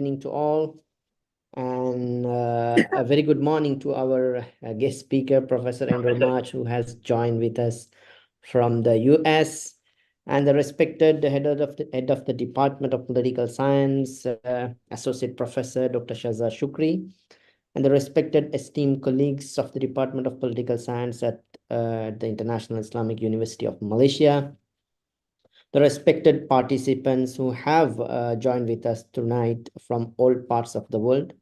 evening to all, and a very good morning to our guest speaker, Professor Andrew March, who has joined with us from the US, and the respected head of the Department of Political Science, Associate Professor Dr. Shaza Shukri, and the respected esteemed colleagues of the Department of Political Science at the International Islamic University of Malaysia, the respected participants who have joined with us tonight from all parts of the world,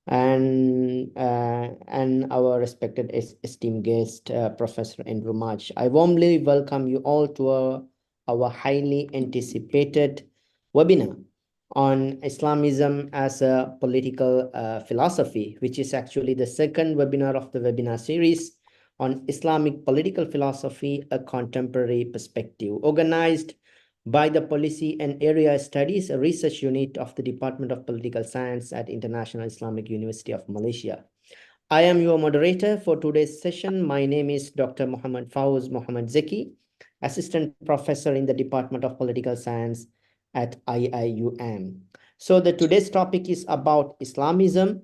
and our respected esteemed guest, Professor Andrew March. I warmly welcome you all to our highly anticipated webinar on Islamism as a political philosophy, which is actually the second webinar of the webinar series on Islamic political philosophy, a contemporary perspective, organized by the Policy and Area Studies Research Unit of the Department of Political Science at International Islamic University of Malaysia. I am your moderator for today's session. My name is Dr. Muhammad Fawz Muhammad Zeki, Assistant Professor in the Department of Political Science at IIUM. So today's topic is about Islamism.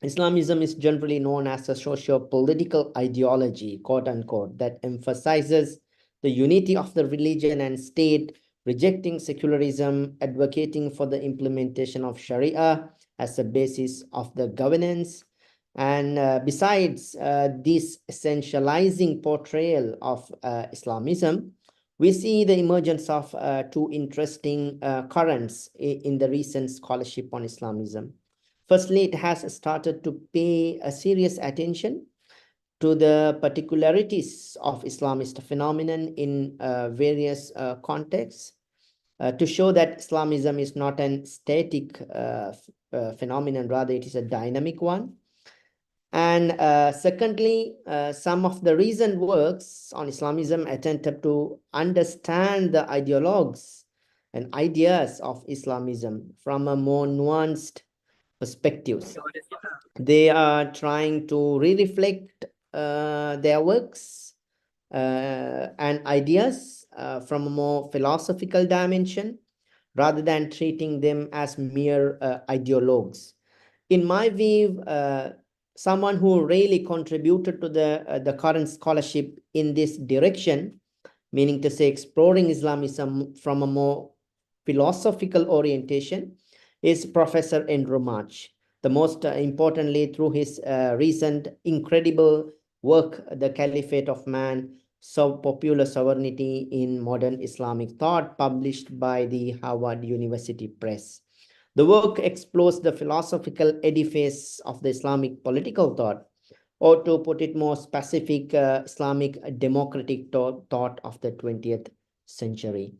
Islamism is generally known as a socio-political ideology, quote unquote, that emphasizes the unity of the religion and state, rejecting secularism, advocating for the implementation of Sharia as a basis of the governance. And besides this essentializing portrayal of Islamism, we see the emergence of two interesting currents in the recent scholarship on Islamism. Firstly, it has started to pay a serious attention to the particularities of Islamist phenomenon in various contexts, to show that Islamism is not an static phenomenon, rather it is a dynamic one. And secondly, some of the recent works on Islamism attempt to understand the ideologues and ideas of Islamism from a more nuanced perspectives. They are trying to re-reflect their works and ideas from a more philosophical dimension, rather than treating them as mere ideologues. In my view, someone who really contributed to the current scholarship in this direction, meaning to say exploring Islamism from a more philosophical orientation, is Professor Andrew March. The most importantly, through his recent incredible work, The Caliphate of Man, Popular Sovereignty in Modern Islamic Thought, published by the Harvard University Press. The work explores the philosophical edifice of the Islamic political thought, or to put it more specific, Islamic democratic thought of the 20th century.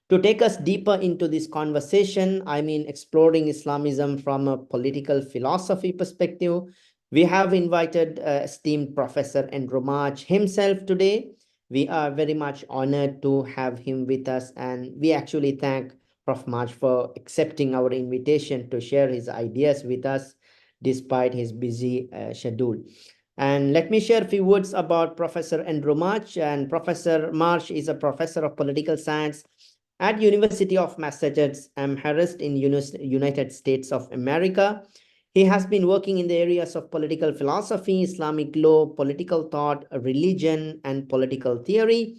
To take us deeper into this conversation, I mean exploring Islamism from a political philosophy perspective, we have invited esteemed Professor Andrew March himself today. We are very much honored to have him with us, and we actually thank Prof. March for accepting our invitation to share his ideas with us despite his busy schedule. And let me share a few words about Professor Andrew March. And Professor March is a professor of political science at University of Massachusetts Amherst in United States of America. He has been working in the areas of political philosophy, Islamic law, political thought, religion, and political theory,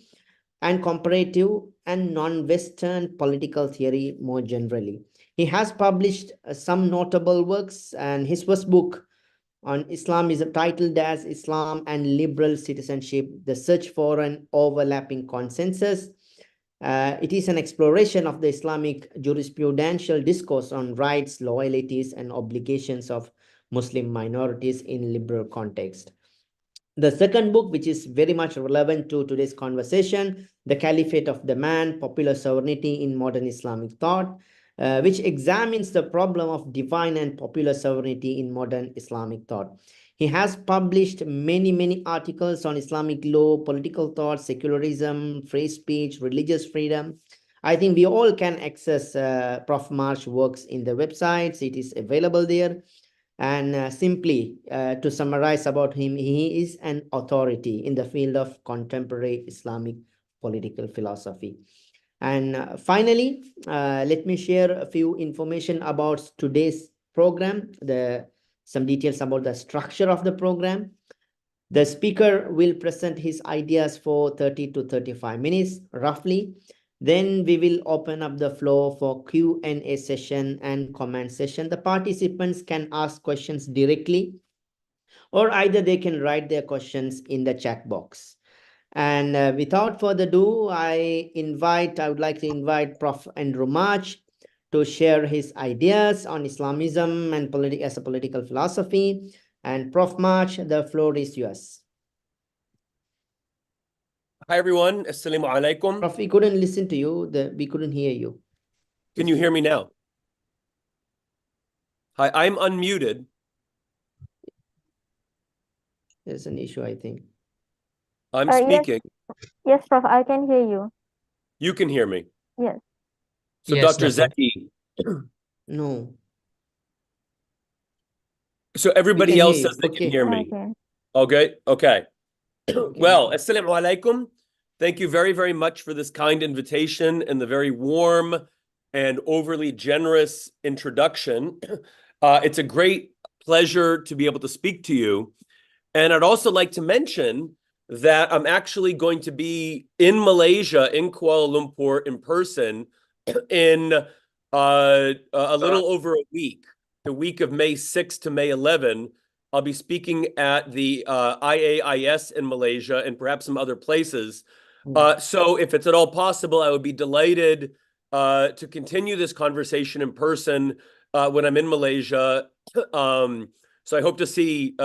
and comparative and non-Western political theory more generally. He has published some notable works, and his first book on Islam is titled as Islam and Liberal Citizenship, The Search for an Overlapping Consensus. It is an exploration of the Islamic jurisprudential discourse on rights, loyalties, and obligations of Muslim minorities in liberal context. The second book, which is very much relevant to today's conversation, The Caliphate of the Man, Popular Sovereignty in Modern Islamic Thought, which examines the problem of divine and popular sovereignty in modern Islamic thought. He has published many articles on Islamic law, political thought, secularism, free speech, religious freedom. I think we all can access Prof. March works in the websites. It is available there. And simply to summarize about him, he is an authority in the field of contemporary Islamic political philosophy. And finally, let me share a few information about today's program, some details about the structure of the program. The speaker will present his ideas for 30 to 35 minutes, roughly. Then we will open up the floor for Q&A session and comment session. The participants can ask questions directly, or either they can write their questions in the chat box. And without further ado, I would like to invite Prof. Andrew March to share his ideas on Islamism and as a political philosophy. And Prof. March, the floor is yours. Hi everyone, Assalamu alaikum. Prof, we couldn't listen to you. We couldn't hear you. Can you hear me now? Hi, I'm unmuted. There's an issue, I think. I'm speaking. Yes, Prof, I can hear you. You can hear me? Yes. So Yes, Dr. Zeki. No. So everybody else says they Okay. can hear me. Okay. Okay. Well, Assalamu alaikum. Thank you very, very much for this kind invitation and the very warm and overly generous introduction. It's a great pleasure to be able to speak to you. And I'd also like to mention that I'm actually going to be in Malaysia, in Kuala Lumpur, in person in a little over a week, the week of May 6 to May 11. I'll be speaking at the IAIS in Malaysia and perhaps some other places. So if it's at all possible, I would be delighted to continue this conversation in person when I'm in Malaysia. So I hope to see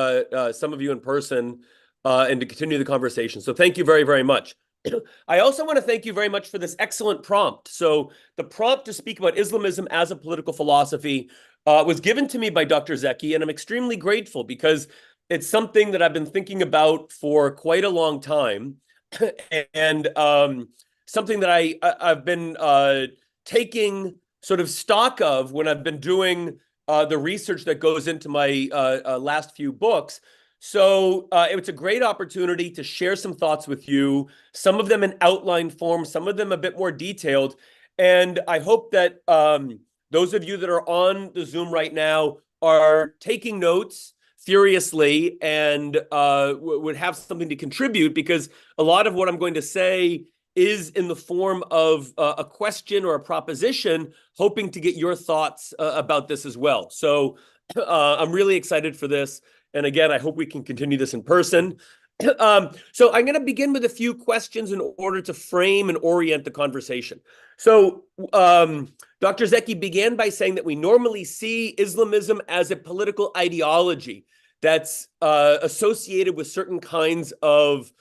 some of you in person and to continue the conversation. So thank you very, very much. I also want to thank you very much for this excellent prompt. So the prompt to speak about Islamism as a political philosophy was given to me by Dr. Zeki, and I'm extremely grateful because it's something that I've been thinking about for quite a long time, and something that I've been taking sort of stock of when I've been doing the research that goes into my last few books. So it's a great opportunity to share some thoughts with you, some of them in outline form, some of them a bit more detailed. And I hope that those of you that are on the Zoom right now are taking notes furiously and would have something to contribute, because a lot of what I'm going to say is in the form of a question or a proposition, hoping to get your thoughts about this as well. So I'm really excited for this. And again, I hope we can continue this in person. So I'm going to begin with a few questions in order to frame and orient the conversation. So Dr. Zeki began by saying that we normally see Islamism as a political ideology that's associated with certain kinds of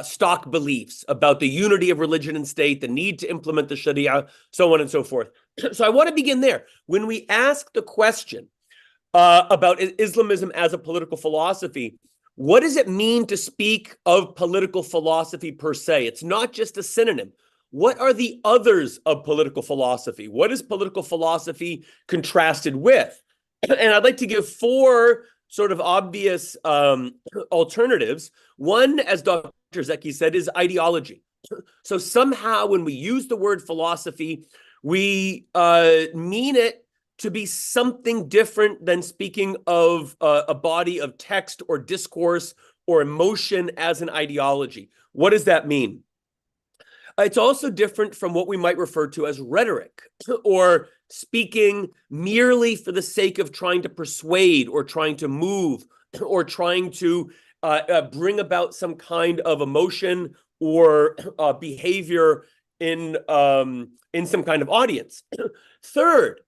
stock beliefs about the unity of religion and state, the need to implement the Sharia, so on and so forth. So I want to begin there. When we ask the question about Islamism as a political philosophy, what does it mean to speak of political philosophy per se? It's not just a synonym. What are the others of political philosophy? What is political philosophy contrasted with? And I'd like to give four sort of obvious alternatives. One, as Dr. Zeki said, is ideology. So somehow when we use the word philosophy, we mean it to be something different than speaking of a body of text or discourse or emotion as an ideology. What does that mean? It's also different from what we might refer to as rhetoric, or speaking merely for the sake of trying to persuade or trying to move or trying to bring about some kind of emotion or behavior in some kind of audience. Third,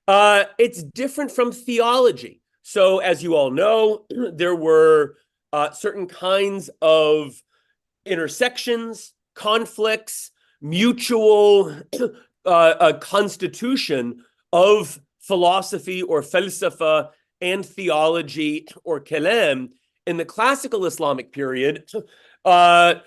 it's different from theology. So as you all know, there were certain kinds of intersections, conflicts, mutual constitution of philosophy or falsafa and theology or kalam in the classical Islamic period. I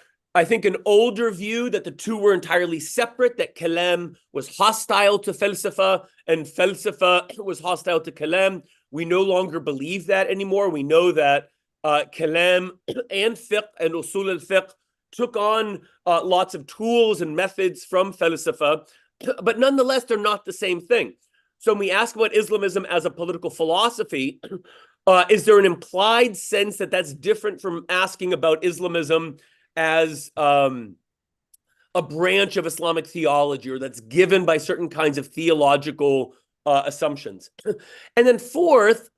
think an older view that the two were entirely separate, that kalam was hostile to falsafa and falsafa was hostile to kalam. We no longer believe that anymore. We know that kalam and fiqh and usul al-fiqh, took on lots of tools and methods from Falsafa, but nonetheless, they're not the same thing. So when we ask about Islamism as a political philosophy, is there an implied sense that that's different from asking about Islamism as a branch of Islamic theology, or that's given by certain kinds of theological assumptions? And then fourth,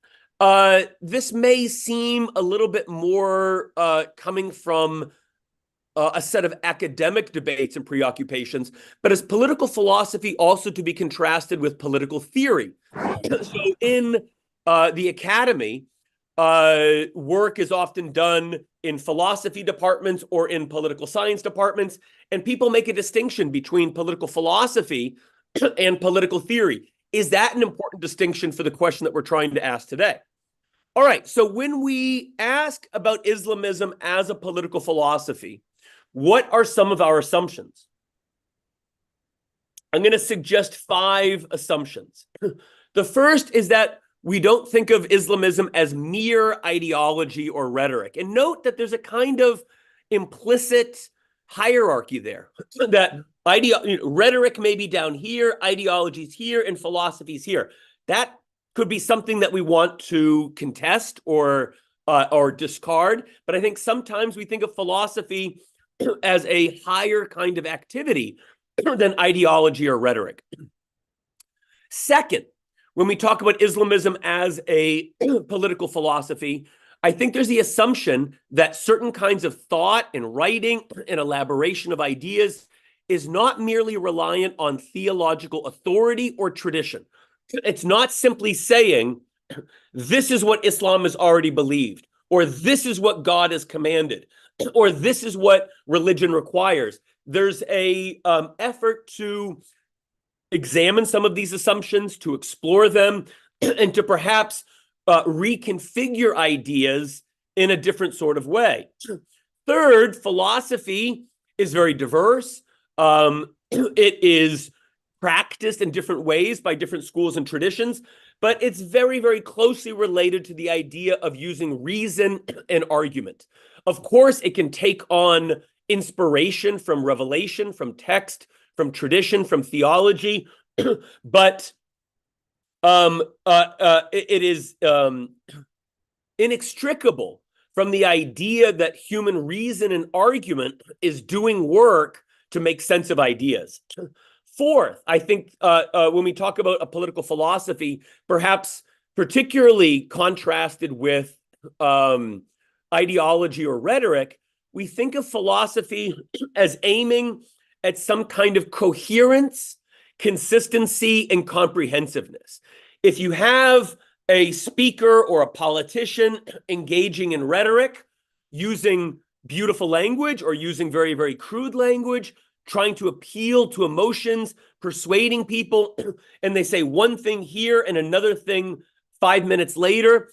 this may seem a little bit more coming from a set of academic debates and preoccupations, but as political philosophy also to be contrasted with political theory. So in the academy, work is often done in philosophy departments or in political science departments, and people make a distinction between political philosophy and political theory. Is that an important distinction for the question that we're trying to ask today? All right, so when we ask about Islamism as a political philosophy, what are some of our assumptions? I'm going to suggest 5 assumptions. The first is that we don't think of Islamism as mere ideology or rhetoric. And note that there's a kind of implicit hierarchy there, that rhetoric may be down here, ideologies here, and philosophies here. That could be something that we want to contest or discard. But I think sometimes we think of philosophy as a higher kind of activity than ideology or rhetoric. Second, when we talk about Islamism as a political philosophy, I think there's the assumption that certain kinds of thought and writing and elaboration of ideas is not merely reliant on theological authority or tradition. It's not simply saying, this is what Islam has already believed, or this is what God has commanded, or this is what religion requires. There's a effort to examine some of these assumptions, to explore them, and to perhaps reconfigure ideas in a different sort of way. Third, philosophy is very diverse. It is practiced in different ways by different schools and traditions, but it's very, very closely related to the idea of using reason and argument. Of course, it can take on inspiration from revelation, from text, from tradition, from theology, but it is inextricable from the idea that human reason and argument is doing work to make sense of ideas. Fourth, I think when we talk about a political philosophy, perhaps particularly contrasted with ideology or rhetoric, we think of philosophy as aiming at some kind of coherence, consistency, and comprehensiveness. If you have a speaker or a politician engaging in rhetoric, using beautiful language or using very, very crude language, trying to appeal to emotions, persuading people, and they say one thing here and another thing 5 minutes later,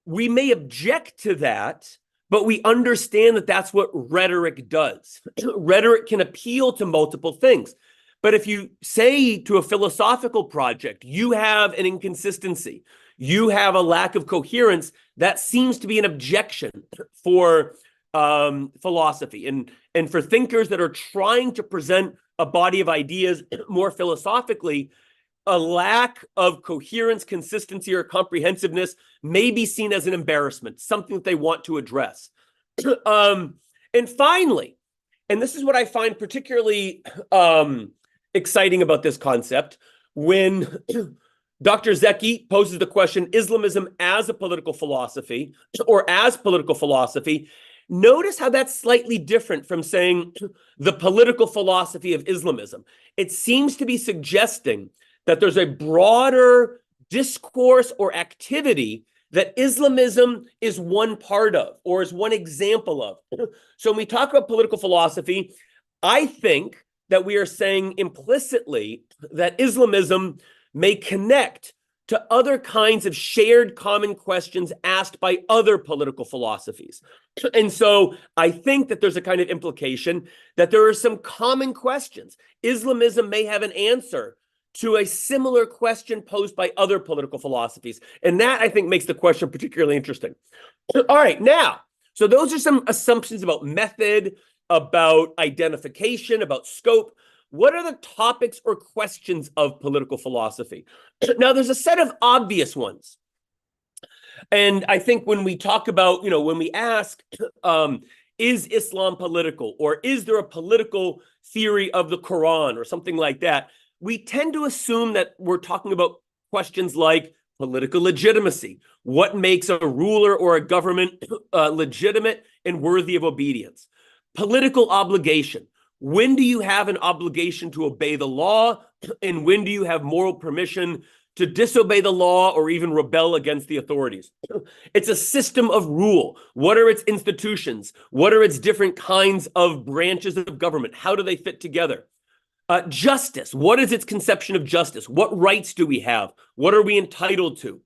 we may object to that, but we understand that that's what rhetoric does. Rhetoric can appeal to multiple things. But if you say to a philosophical project, you have an inconsistency, you have a lack of coherence, that seems to be an objection for philosophy. And for thinkers that are trying to present a body of ideas more philosophically, a lack of coherence, consistency, or comprehensiveness may be seen as an embarrassment, something that they want to address. And finally, and this is what I find particularly exciting about this concept, when Dr. Zeki poses the question, Islamism as a political philosophy, or as political philosophy, notice how that's slightly different from saying the political philosophy of Islamism. It seems to be suggesting that there's a broader discourse or activity that Islamism is one part of, or is one example of. So when we talk about political philosophy, I think that we are saying implicitly that Islamism may connect to other kinds of shared common questions asked by other political philosophies. And so I think that there's a kind of implication that there are some common questions. Islamism may have an answer to a similar question posed by other political philosophies. And that, I think, makes the question particularly interesting. All right, now, So those are some assumptions about method, about identification, about scope. What are the topics or questions of political philosophy? Now, there's a set of obvious ones. And I think when we talk about, when we ask, is Islam political, or is there a political theory of the Quran or something like that, we tend to assume that we're talking about questions like political legitimacy. What makes a ruler or a government legitimate and worthy of obedience? Political obligation. When do you have an obligation to obey the law, and when do you have moral permission to disobey the law or even rebel against the authorities? It's a system of rule. What are its institutions? What are its different kinds of branches of government? How do they fit together? Justice. What is its conception of justice? What rights do we have? What are we entitled to?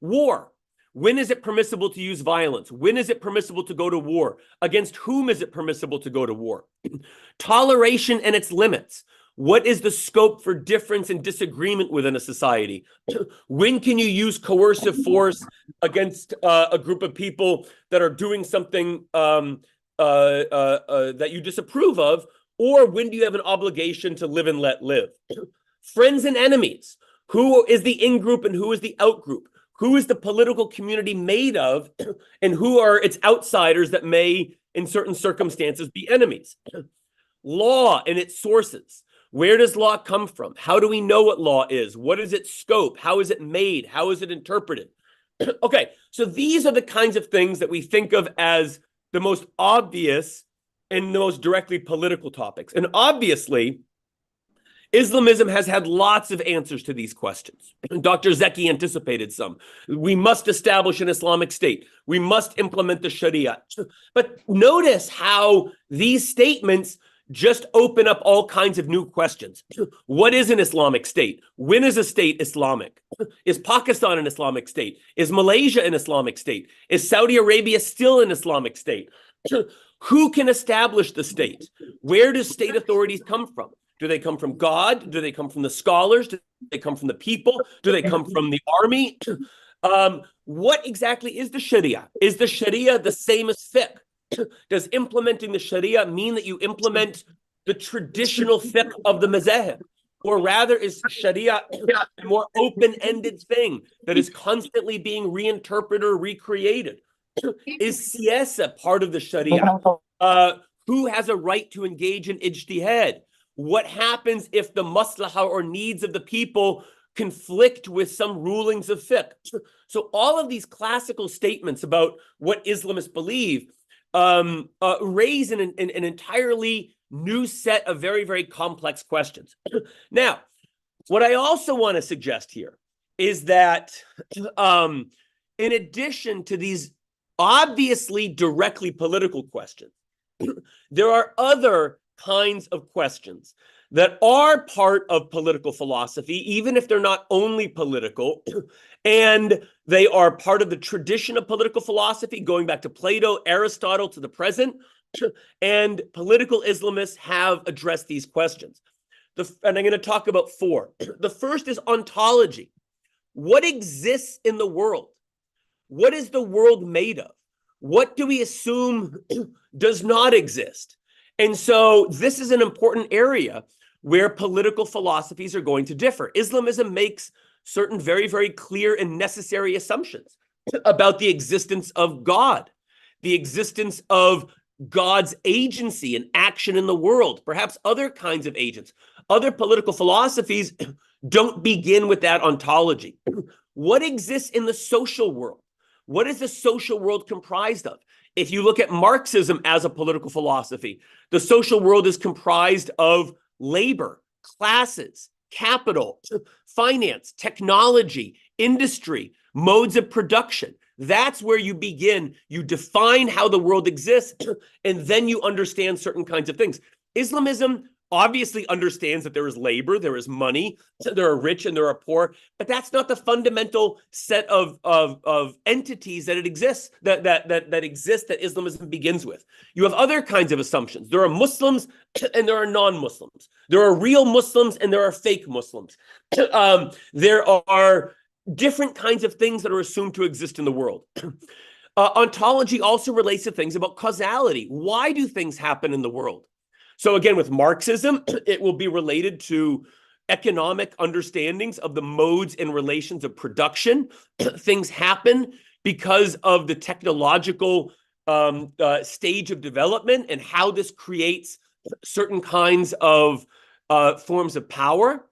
War. When is it permissible to use violence? When is it permissible to go to war? Against whom is it permissible to go to war? Toleration and its limits. What is the scope for difference and disagreement within a society? When can you use coercive force against a group of people that are doing something that you disapprove of? Or when do you have an obligation to live and let live? Friends and enemies. Who is the in-group and who is the out-group? Who is the political community made of, and who are its outsiders that may, in certain circumstances, be enemies? Law and its sources. Where does law come from? How do we know what law is? What is its scope? How is it made? How is it interpreted? Okay, so these are the kinds of things that we think of as the most obvious and the most directly political topics. And obviously, Islamism has had lots of answers to these questions. Dr. Zeki anticipated some. We must establish an Islamic state. We must implement the Sharia. But notice how these statements just open up all kinds of new questions. What is an Islamic state? When is a state Islamic? Is Pakistan an Islamic state? Is Malaysia an Islamic state? Is Saudi Arabia still an Islamic state? Who can establish the state? Where do state authorities come from? Do they come from God? Do they come from the scholars? Do they come from the people? Do they come from the army? What exactly is the Sharia? Is the Sharia the same as fiqh? Does implementing the Sharia mean that you implement the traditional fiqh of the mazahib? Or rather, is Sharia a more open-ended thing that is constantly being reinterpreted or recreated? Is siyasa part of the Sharia? Who has a right to engage in ijtihad? What happens if the maslahah or needs of the people conflict with some rulings of fiqh? So all of these classical statements about what Islamists believe raise an entirely new set of very, very complex questions. Now, what I also want to suggest here is that in addition to these obviously directly political questions, there are other kinds of questions that are part of political philosophy, even if they're not only political, and they are part of the tradition of political philosophy, going back to Plato, Aristotle, to the present, and political Islamists have addressed these questions. And I'm going to talk about four. The first is ontology. What exists in the world? What is the world made of? What do we assume does not exist? And so this is an important area where political philosophies are going to differ. Islamism makes certain very, very clear and necessary assumptions about the existence of God, the existence of God's agency and action in the world, perhaps other kinds of agents. Other political philosophies don't begin with that ontology. What exists in the social world? What is the social world comprised of? If you look at Marxism as a political philosophy, the social world is comprised of labor, classes, capital, finance, technology, industry, modes of production. That's where you begin. You define how the world exists, and then you understand certain kinds of things. Islamism obviously understands that there is labor, there is money, there are rich and there are poor, but that's not the fundamental set of entities that exists that Islamism begins with. You have other kinds of assumptions. There are Muslims and there are non-Muslims. There are real Muslims and there are fake Muslims. There are different kinds of things that are assumed to exist in the world. Ontology also relates to things about causality. Why do things happen in the world? So again, with Marxism, it will be related to economic understandings of the modes and relations of production. Things happen because of the technological stage of development and how this creates certain kinds of forms of power.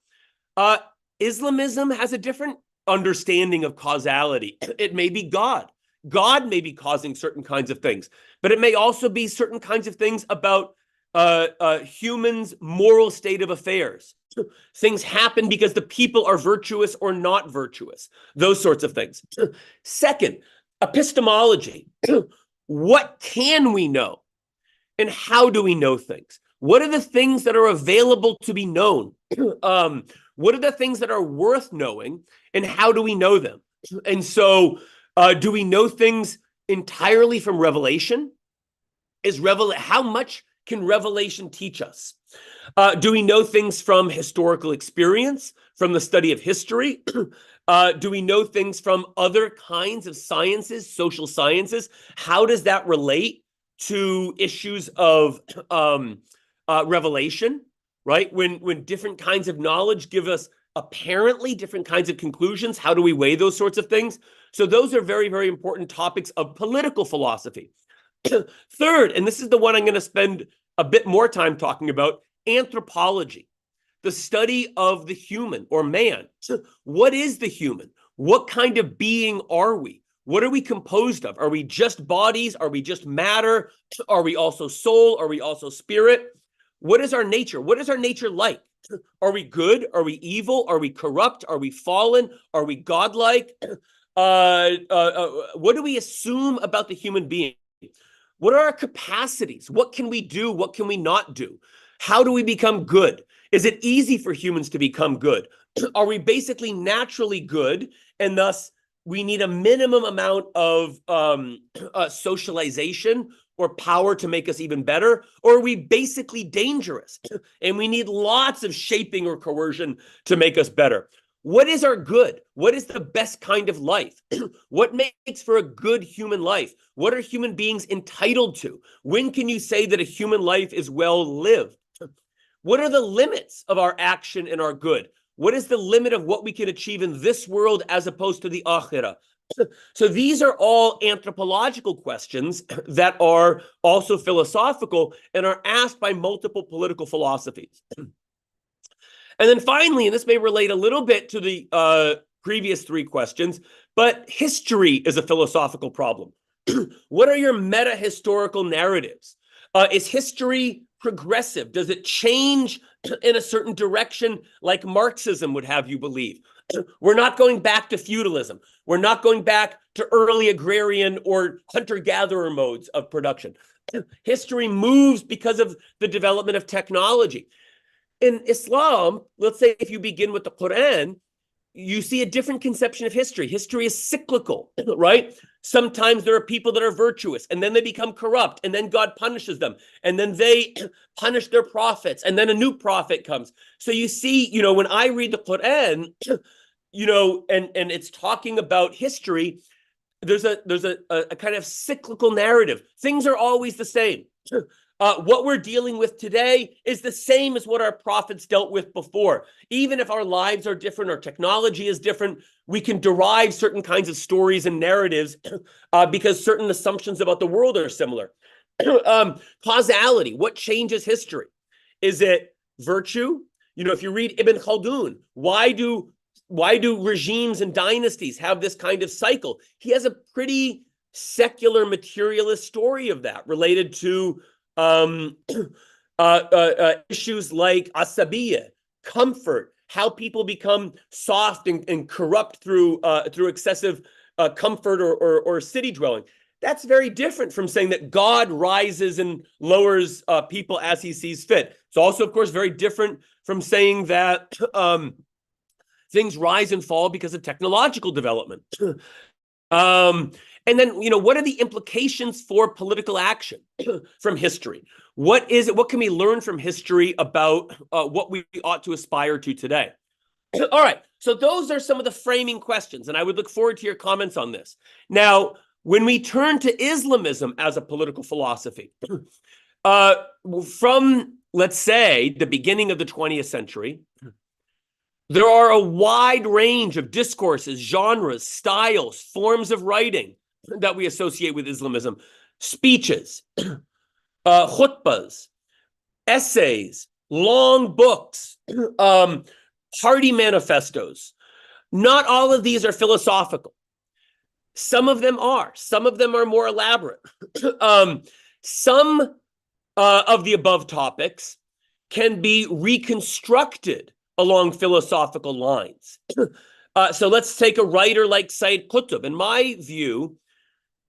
Islamism has a different understanding of causality. It may be God. God may be causing certain kinds of things, but it may also be certain kinds of things about humans' moral state of affairs. Things happen because the people are virtuous or not virtuous, those sorts of things. Second, epistemology. What can we know? And how do we know things? What are the things that are available to be known? What are the things that are worth knowing, and how do we know them? And so, do we know things entirely from revelation? How much can revelation teach us? Do we know things from historical experience, from the study of history? Do we know things from other kinds of sciences, social sciences? How does that relate to issues of revelation, right? When different kinds of knowledge give us apparently different kinds of conclusions, how do we weigh those sorts of things? So those are very, very important topics of political philosophy. Third, and this is the one I'm going to spend a bit more time talking about, anthropology, the study of the human or man. What is the human? What kind of being are we? What are we composed of? Are we just bodies? Are we just matter? Are we also soul? Are we also spirit? What is our nature? What is our nature like? Are we good? Are we evil? Are we corrupt? Are we fallen? Are we godlike? What do we assume about the human being? What are our capacities? What can we do? What can we not do? How do we become good? Is it easy for humans to become good? Are we basically naturally good, and thus we need a minimum amount of socialization or power to make us even better? Or are we basically dangerous and we need lots of shaping or coercion to make us better? What is our good? What is the best kind of life? What makes for a good human life? What are human beings entitled to? When can you say that a human life is well lived? What are the limits of our action and our good? What is the limit of what we can achieve in this world as opposed to the akhirah? So these are all anthropological questions that are also philosophical and are asked by multiple political philosophies. And then finally, and this may relate a little bit to the previous three questions, but history is a philosophical problem. What are your meta-historical narratives? Is history progressive? Does it change in a certain direction like Marxism would have you believe? We're not going back to feudalism. We're not going back to early agrarian or hunter-gatherer modes of production. History moves because of the development of technology. In Islam, let's say if you begin with the Quran, you see a different conception of history. History is cyclical, right? Sometimes there are people that are virtuous, and then they become corrupt, and then God punishes them, and then they punish their prophets, and then a new prophet comes. So you see, when I read the Quran, and it's talking about history, there's a kind of cyclical narrative. Things are always the same. What we're dealing with today is the same as what our prophets dealt with before. Even if our lives are different, our technology is different, we can derive certain kinds of stories and narratives because certain assumptions about the world are similar. Causality, what changes history? Is it virtue? If you read Ibn Khaldun, why do regimes and dynasties have this kind of cycle? He has a pretty secular materialist story of that related to issues like asabiya, comfort, how people become soft and corrupt through excessive comfort or city dwelling. That's very different from saying that God rises and lowers people as he sees fit. It's also, of course, very different from saying that things rise and fall because of technological development. And then, what are the implications for political action from history? What is it? What can we learn from history about what we ought to aspire to today? All right. So those are some of the framing questions, and I would look forward to your comments on this. Now, When we turn to Islamism as a political philosophy, from, let's say, the beginning of the 20th century, there are a wide range of discourses, genres, styles, forms of writing that we associate with Islamism. Speeches, khutbas, essays, long books, party manifestos. Not all of these are philosophical. Some of them are. Some of them are more elaborate. Some of the above topics can be reconstructed along philosophical lines. So let's take a writer like Sayyid Qutb. In my view,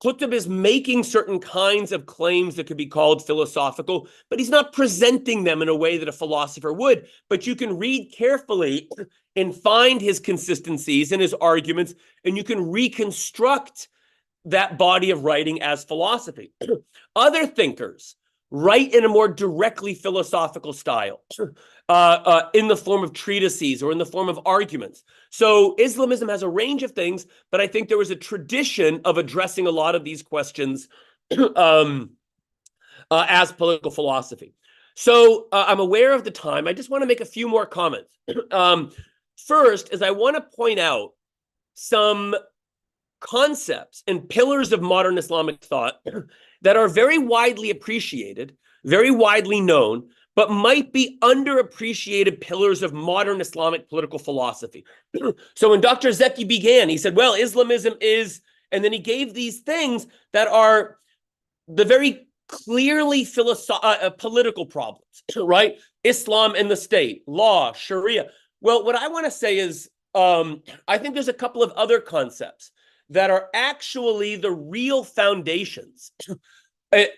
Qutb is making certain kinds of claims that could be called philosophical, but he's not presenting them in a way that a philosopher would. But you can read carefully and find his consistencies and his arguments, and you can reconstruct that body of writing as philosophy. Other thinkers write in a more directly philosophical style, in the form of treatises or in the form of arguments. So Islamism has a range of things, but I think there was a tradition of addressing a lot of these questions as political philosophy. So I'm aware of the time. I just want to make a few more comments. First is I want to point out some concepts and pillars of modern Islamic thought that are very widely appreciated, very widely known, but might be underappreciated pillars of modern Islamic political philosophy. So when Dr. Zeki began, he said, well, Islamism is, and then he gave these things that are the very clearly political problems, right? Islam and the state, law, Sharia. Well, what I want to say is, I think there's a couple of other concepts that are actually the real foundations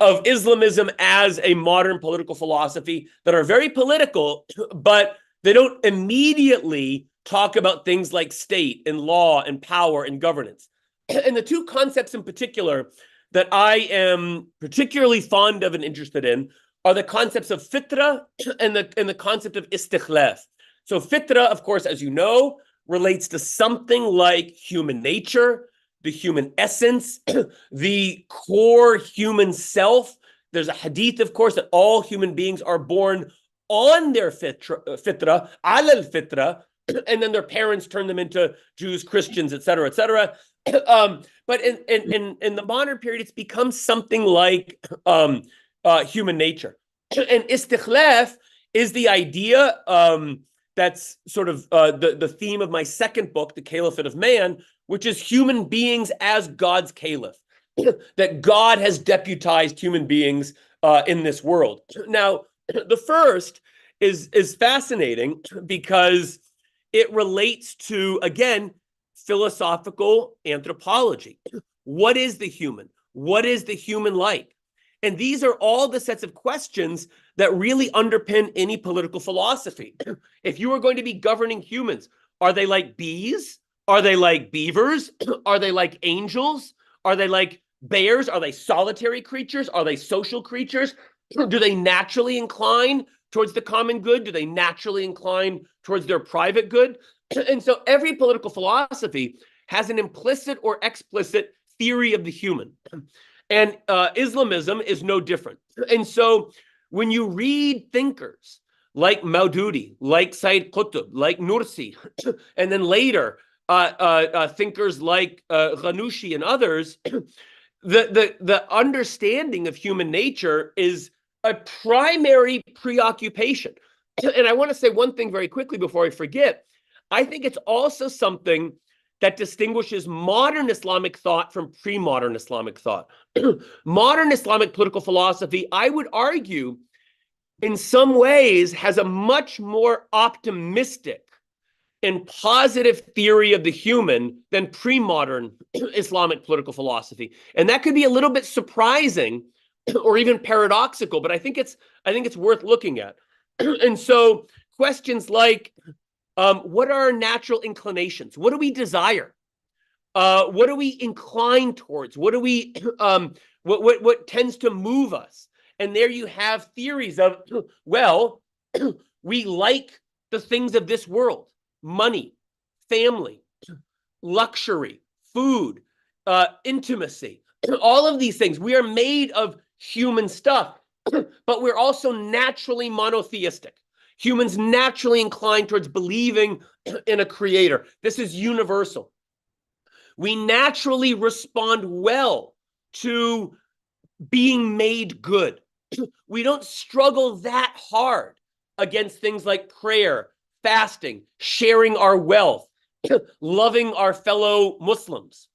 of Islamism as a modern political philosophy that are very political, but they don't immediately talk about things like state and law and power and governance. And the two concepts in particular that I am particularly fond of and interested in are the concepts of fitra and the concept of istikhlaf. So fitra, of course, as you know, relates to something like human nature, the human essence, the core human self. There's a hadith, of course, that all human beings are born on their fitra, al fitra, and then their parents turn them into Jews, Christians, et cetera, et cetera. But in the modern period, it's become something like human nature. And istikhlaf is the idea that's sort of the theme of my second book, The Caliphate of Man, which is human beings as God's caliph, that God has deputized human beings in this world. Now, the first is fascinating because it relates to, again, philosophical anthropology. What is the human? What is the human like? And these are all the sets of questions that really underpin any political philosophy. If you are going to be governing humans, are they like bees? Are they like beavers? Are they like angels? Are they like bears? Are they solitary creatures? Are they social creatures? Do they naturally incline towards the common good? Do they naturally incline towards their private good? And so every political philosophy has an implicit or explicit theory of the human. And Islamism is no different. And so when you read thinkers like Maududi, like Sayyid Qutb, like Nursi, and then later thinkers like Ghanouchi and others, the understanding of human nature is a primary preoccupation. And I want to say one thing very quickly before I forget. I think it's also something that distinguishes modern Islamic thought from pre-modern Islamic thought. Modern Islamic political philosophy, I would argue, in some ways, has a much more optimistic and positive theory of the human than pre-modern Islamic political philosophy. And that could be a little bit surprising or even paradoxical, but I think it's worth looking at. And so questions like, what are our natural inclinations? What do we desire? What do we incline towards? What do we what tends to move us? And there you have theories of, well, we like the things of this world: money, family, luxury, food, intimacy. All of these things. We are made of human stuff, but we're also naturally monotheistic. Humans naturally inclined towards believing in a creator. This is universal. We naturally respond well to being made good. We don't struggle that hard against things like prayer, fasting, sharing our wealth, loving our fellow Muslims.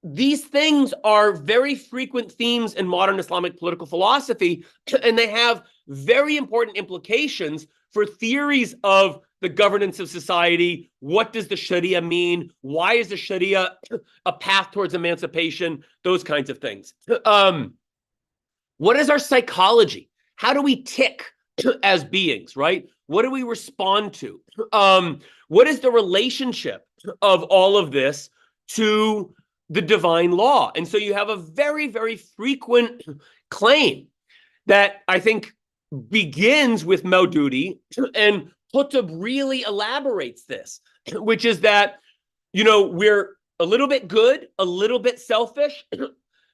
These things are very frequent themes in modern Islamic political philosophy, and they have very important implications for theories of the governance of society. What does the Sharia mean? Why is the Sharia a path towards emancipation? Those kinds of things. What is our psychology? How do we tick as beings, right? What do we respond to? What is the relationship of all of this to the divine law? And so you have a very, very frequent claim that I think begins with Maududi, and Qutb really elaborates this, which is that, we're a little bit good, a little bit selfish,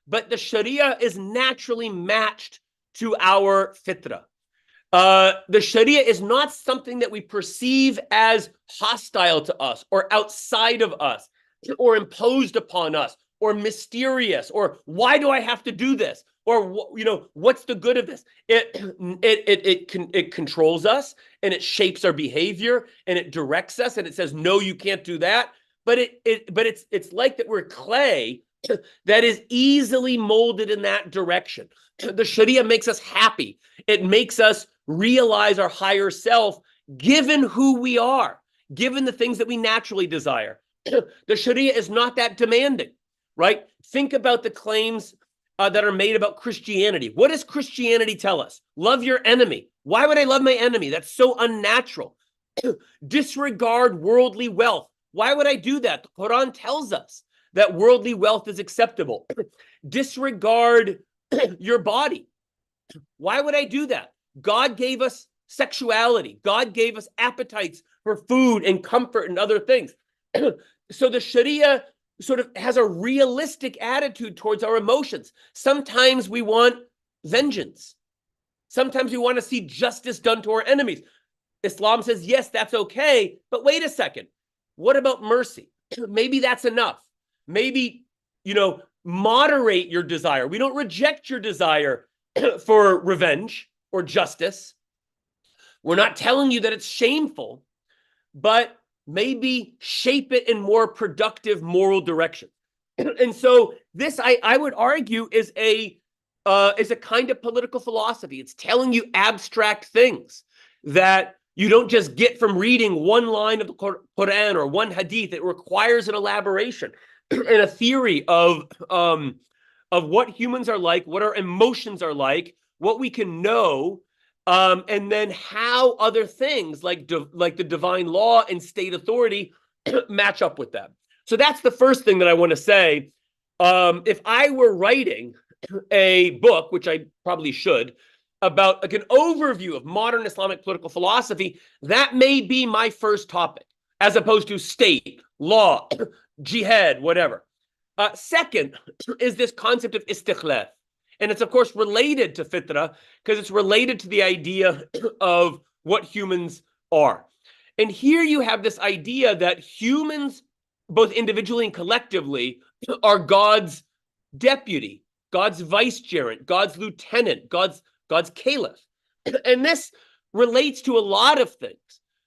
but the Sharia is naturally matched to our fitra. The Sharia is not something that we perceive as hostile to us or outside of us or imposed upon us or mysterious or why do I have to do this? Or, what's the good of this? It controls us and it shapes our behavior and it directs us and it says, no, you can't do that. But it's like that we're clay that is easily molded in that direction. The Sharia makes us happy. It makes us realize our higher self, given who we are, given the things that we naturally desire. The Sharia is not that demanding, right? Think about the claims that are made about Christianity. What does Christianity tell us? Love your enemy. Why would I love my enemy? That's so unnatural. Disregard worldly wealth. Why would I do that? The Quran tells us that worldly wealth is acceptable. Disregard your body. Why would I do that? God gave us sexuality. God gave us appetites for food and comfort and other things. So the Sharia sort of has a realistic attitude towards our emotions. Sometimes we want vengeance. Sometimes we want to see justice done to our enemies. Islam says, yes, that's okay, but wait a second. What about mercy? Maybe that's enough. Maybe, moderate your desire. We don't reject your desire for revenge or justice. We're not telling you that it's shameful, but maybe shape it in more productive moral direction. And so this, I would argue, is a kind of political philosophy. It's telling you abstract things that you don't just get from reading one line of the Quran or one hadith. It requires an elaboration and a theory of what humans are like, what our emotions are like, what we can know, and then how other things like the divine law and state authority match up with them. So that's the first thing that I want to say. If I were writing a book, which I probably should, about like an overview of modern Islamic political philosophy, that may be my first topic, as opposed to state, law, jihad, whatever. Second is this concept of istikhlaf. And it's, of course, related to fitra because it's related to the idea of what humans are. And here you have this idea that humans, both individually and collectively, are God's deputy, God's vicegerent, God's lieutenant, God's caliph. And this relates to a lot of things.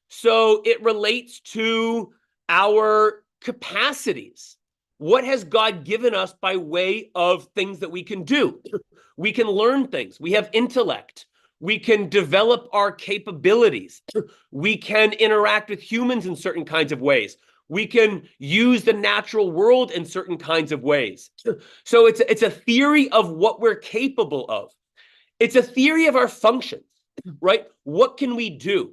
So it relates to our capacities. What has God given us by way of things that we can do? We can learn things. We have intellect. We can develop our capabilities. We can interact with humans in certain kinds of ways. We can use the natural world in certain kinds of ways. So it's a theory of what we're capable of. It's a theory of our functions, right? What can we do?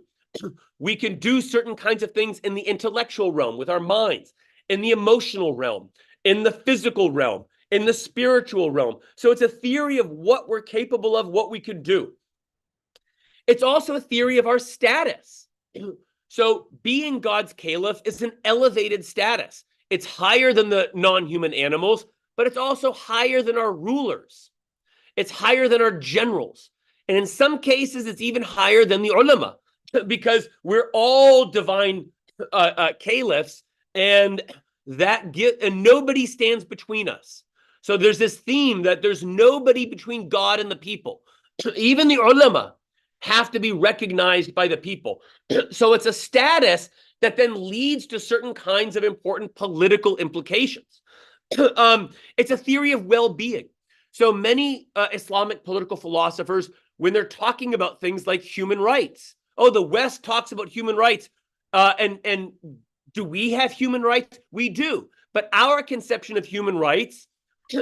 We can do certain kinds of things in the intellectual realm with our minds, in the emotional realm, in the physical realm, in the spiritual realm. So it's a theory of what we're capable of, what we can do. It's also a theory of our status. So being God's caliph is an elevated status. It's higher than the non-human animals, but it's also higher than our rulers. It's higher than our generals. And in some cases, it's even higher than the ulama, because we're all divine caliphs, and nobody stands between us. So there's this theme that there's nobody between God and the people. Even the ulama have to be recognized by the people. So it's a status that then leads to certain kinds of important political implications. It's a theory of well-being. So many Islamic political philosophers, when they're talking about things like human rights, oh, the West talks about human rights, and do we have human rights? We do, but our conception of human rights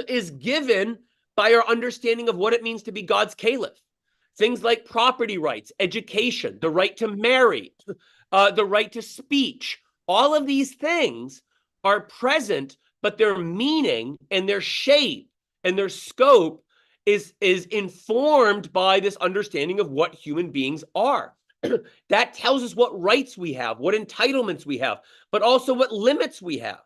is given by our understanding of what it means to be God's caliph. Things like property rights, education, the right to marry, the right to speech, all of these things are present, but their meaning and their shape and their scope is informed by this understanding of what human beings are. That tells us what rights we have, what entitlements we have, but also what limits we have.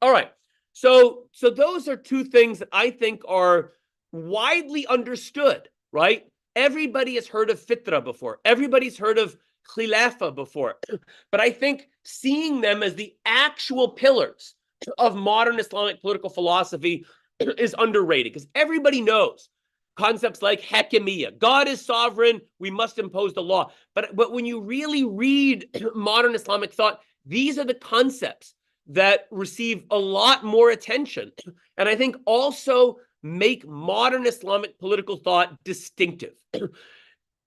All right. So those are two things that I think are widely understood, right? Everybody has heard of fitra before. Everybody's heard of khilafah before. But I think seeing them as the actual pillars of modern Islamic political philosophy is underrated, because everybody knows concepts like hakimiyya. God is sovereign. We must impose the law. But when you really read modern Islamic thought, these are the concepts that receive a lot more attention, and I think also make modern Islamic political thought distinctive.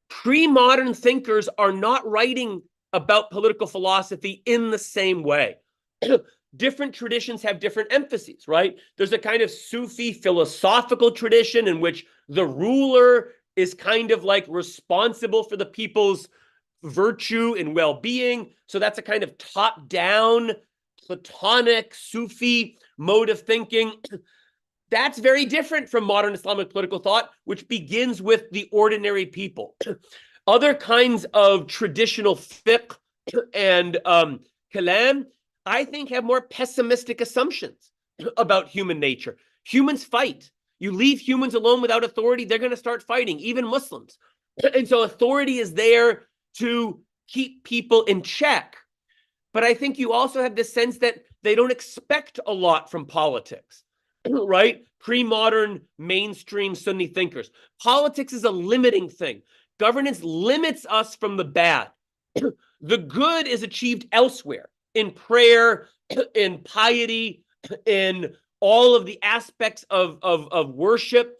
Pre-modern thinkers are not writing about political philosophy in the same way. Different traditions have different emphases, right? There's a kind of Sufi philosophical tradition in which the ruler is kind of like responsible for the people's virtue and well-being. So that's a kind of top-down, Platonic, Sufi mode of thinking. That's very different from modern Islamic political thought, which begins with the ordinary people. Other kinds of traditional fiqh and kalam, I think, have more pessimistic assumptions about human nature. Humans fight. You leave humans alone without authority, they're going to start fighting, even Muslims. And so authority is there to keep people in check. But I think you also have this sense that they don't expect a lot from politics, right? Pre-modern mainstream Sunni thinkers. Politics is a limiting thing. Governance limits us from the bad. The good is achieved elsewhere, in prayer, in piety, in all of the aspects of worship.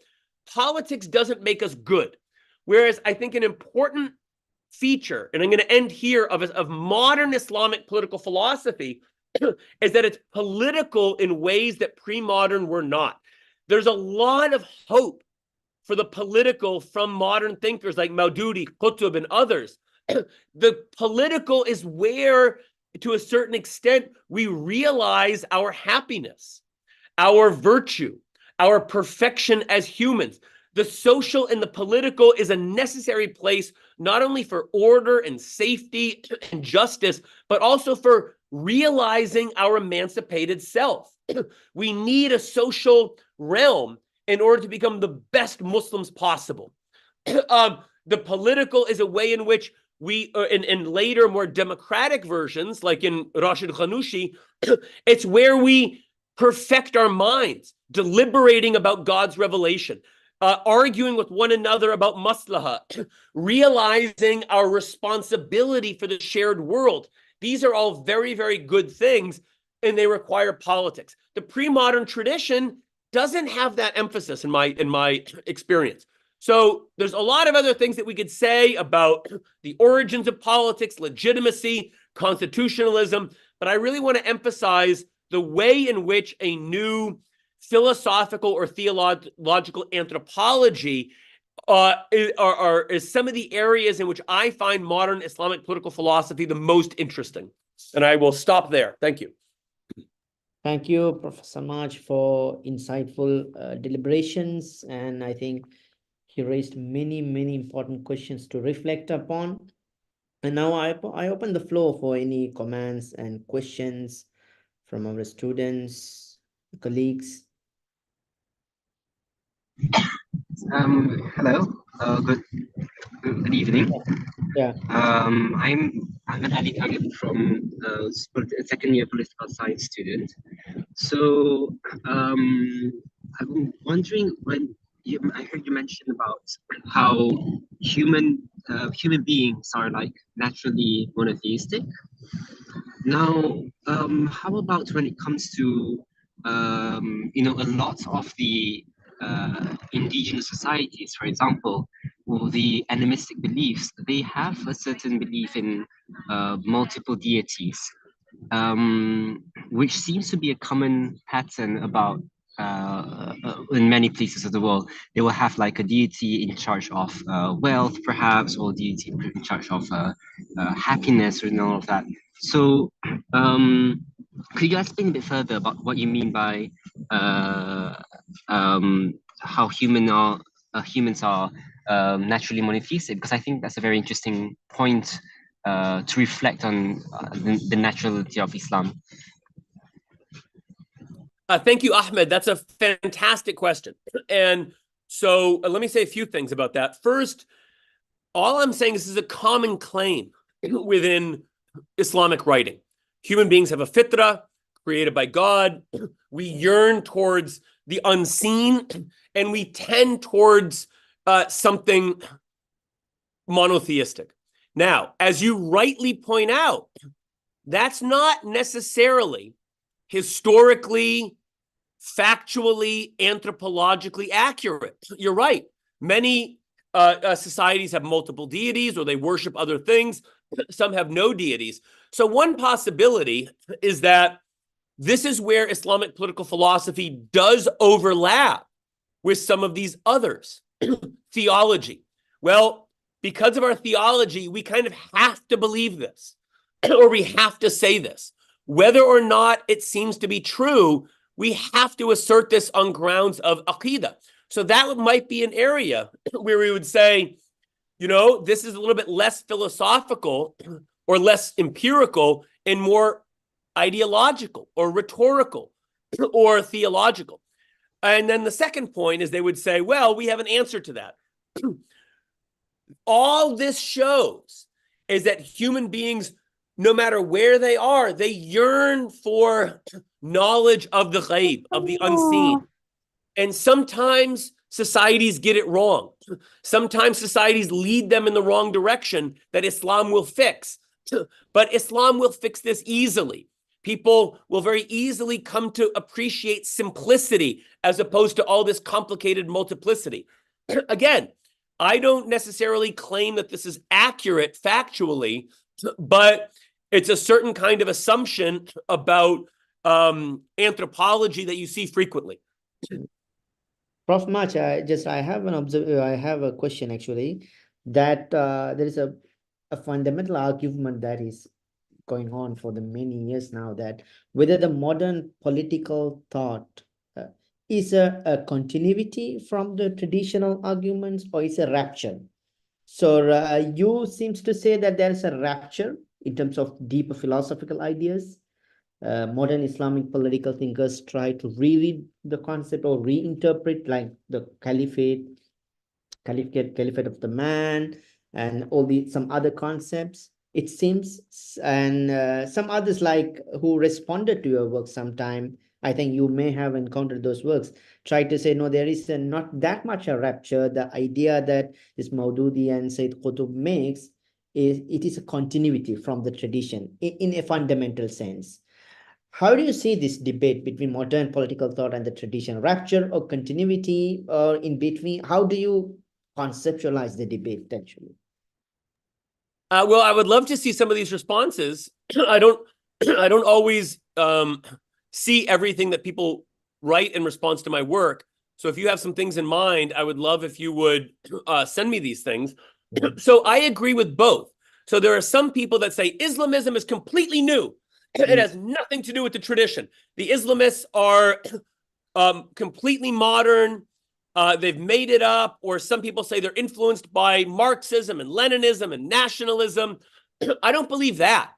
Politics doesn't make us good. Whereas I think an important feature, and I'm going to end here, of modern Islamic political philosophy is that it's political in ways that pre-modern were not. There's a lot of hope for the political from modern thinkers like Maududi, Qutb, and others. The political is where, to a certain extent, we realize our happiness, our virtue, our perfection as humans. The social and the political is a necessary place, not only for order and safety and justice, but also for realizing our emancipated self. We need a social realm in order to become the best Muslims possible. The political is a way in which we, in later, more democratic versions, like in Rashid Ghanouchi, it's where we perfect our minds, deliberating about God's revelation, arguing with one another about maslaha, realizing our responsibility for the shared world. These are all very, very good things, and they require politics. The pre-modern tradition doesn't have that emphasis in my experience. So there's a lot of other things that we could say about the origins of politics, legitimacy, constitutionalism, but I really want to emphasize the way in which a new philosophical or theological anthropology is some of the areas in which I find modern Islamic political philosophy the most interesting. And I will stop there. Thank you. Thank you, Professor Maj, for insightful deliberations. And I think he raised many, many important questions to reflect upon. And now I open the floor for any comments and questions from our students, colleagues. Hello. Good evening. Yeah. I'm an Ali Talib from second year political science student. So I'm wondering I heard you mention about how human beings are like naturally monotheistic. Now, how about when it comes to, a lot of the indigenous societies, for example, or the animistic beliefs, they have a certain belief in multiple deities, which seems to be a common pattern about in many places of the world. They will have like a deity in charge of wealth, perhaps, or deity in charge of happiness and all of that. So, could you explain a bit further about what you mean by uh, how humans are naturally monotheistic? Because I think that's a very interesting point to reflect on the naturality of Islam. Thank you, Ahmed. That's a fantastic question. And so let me say a few things about that. First, all I'm saying is this is a common claim within Islamic writing. Human beings have a fitra created by God. We yearn towards the unseen, and we tend towards something monotheistic. Now, as you rightly point out, that's not necessarily historically, factually, anthropologically accurate. You're right. Many societies have multiple deities or they worship other things. Some have no deities. So one possibility is that this is where Islamic political philosophy does overlap with some of these others. Theology. Well, because of our theology, we kind of have to believe this, or we have to say this. Whether or not it seems to be true, we have to assert this on grounds of aqidah. So that might be an area where we would say, this is a little bit less philosophical or less empirical and more ideological or rhetorical or theological. And then the second point is they would say, well, we have an answer to that. All this shows is that human beings, no matter where they are, they yearn for knowledge of the ghaib, of the unseen. And sometimes societies get it wrong. Sometimes societies lead them in the wrong direction that Islam will fix. But Islam will fix this easily. People will very easily come to appreciate simplicity as opposed to all this complicated multiplicity. Again, I don't necessarily claim that this is accurate factually, but it's a certain kind of assumption about anthropology that you see frequently. Prof. Mach, I have a question actually, that there is a fundamental argument that is going on for the many years now, that whether the modern political thought is a continuity from the traditional arguments or is a rapture. So you seems to say that there is a rapture in terms of deeper philosophical ideas. Modern Islamic political thinkers try to reread the concept or reinterpret, like the caliphate of the man, and some other concepts, it seems. And some others, like, who responded to your work sometime, I think you may have encountered those works, try to say, no, there is not that much a rapture. The idea that this Maududi and Sayyid Qutb makes is, it is a continuity from the tradition in a fundamental sense. How do you see this debate between modern political thought and the tradition? Rapture or continuity, or in between? How do you conceptualize the debate actually? Well, I would love to see some of these responses. I don't always see everything that people write in response to my work. So if you have some things in mind, I would love if you would send me these things. So I agree with both. So there are some people that say Islamism is completely new. It has nothing to do with the tradition. The Islamists are completely modern. They've made it up, or some people say they're influenced by Marxism and Leninism and nationalism. I don't believe that.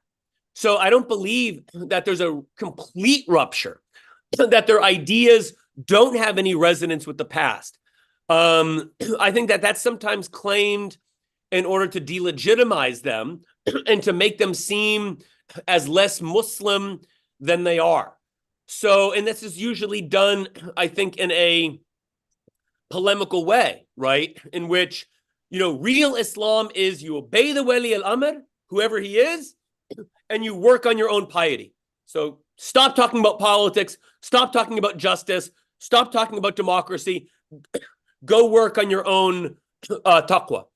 So I don't believe that there's a complete rupture, that their ideas don't have any resonance with the past. I think that that's sometimes claimed in order to delegitimize them and to make them seem as less Muslim than they are. So, and this is usually done, I think, in a polemical way, right? In which, real Islam is you obey the Wali al-Amr, whoever he is, and you work on your own piety. So stop talking about politics, stop talking about justice, stop talking about democracy, go work on your own taqwa.